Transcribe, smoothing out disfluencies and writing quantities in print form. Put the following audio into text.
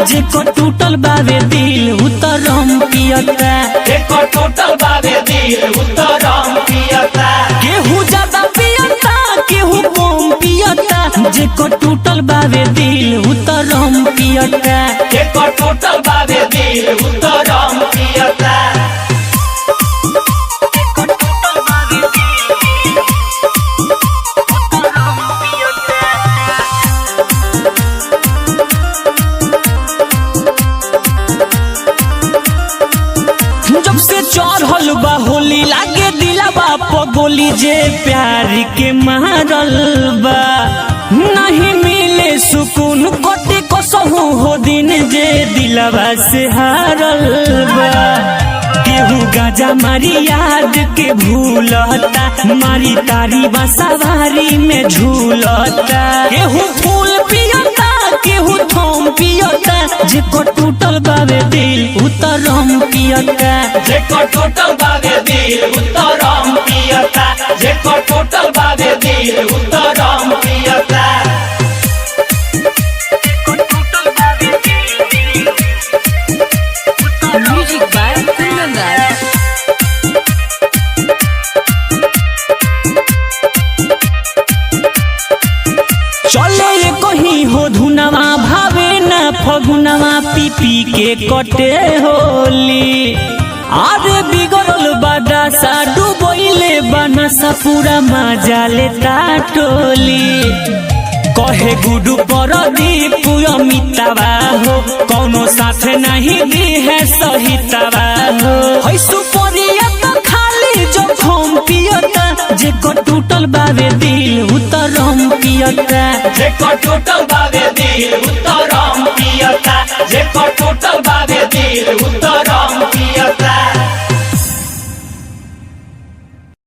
जेको टूटल बावे दिल उतरम पियता, जेको टूटल बावे दिल उतरम पियता। केहू ज्यादा पियता केहू कम पियता, जेको टूटल बावे दिल उतरम पियता, जेको टूटल बावे दिल उतरम पियता। जब से चढ़ल बा होली लागे दिलवा पगोली, जे प्यार के मारल बा नहीं मिले सुकून कोटि कसहू हो दिन, जे दिलवा से हारल बा। केहू गाजा मारी याद के भूलता, मारी तारी बसवारी में झूलता, केहू फूल पियता केहू थम पियता, जेको टूटल बावे दिल उतरम पियता, जेको टूटल बावे दिल उतरम पियता, जेको टूटल बावे दिल उतरम पियता। Music by Kundan. चले ये कहीं हो धुनवा भावे न फगुनवा, पी पी के कटे होली। आरे बिगड़ल बादासा डूबोइले बनसा, पूरा मजा लेता टोली। कहे गुडू परदीप अमितावा हो, कौनो साथ नहीं दी है सहितावा हो। है सुपरिया तो खाली जो खम पियता, जेको टूटल बावे दिल उतरम पियता, जेको टूटल बावे दिल उतरम पियता, जेको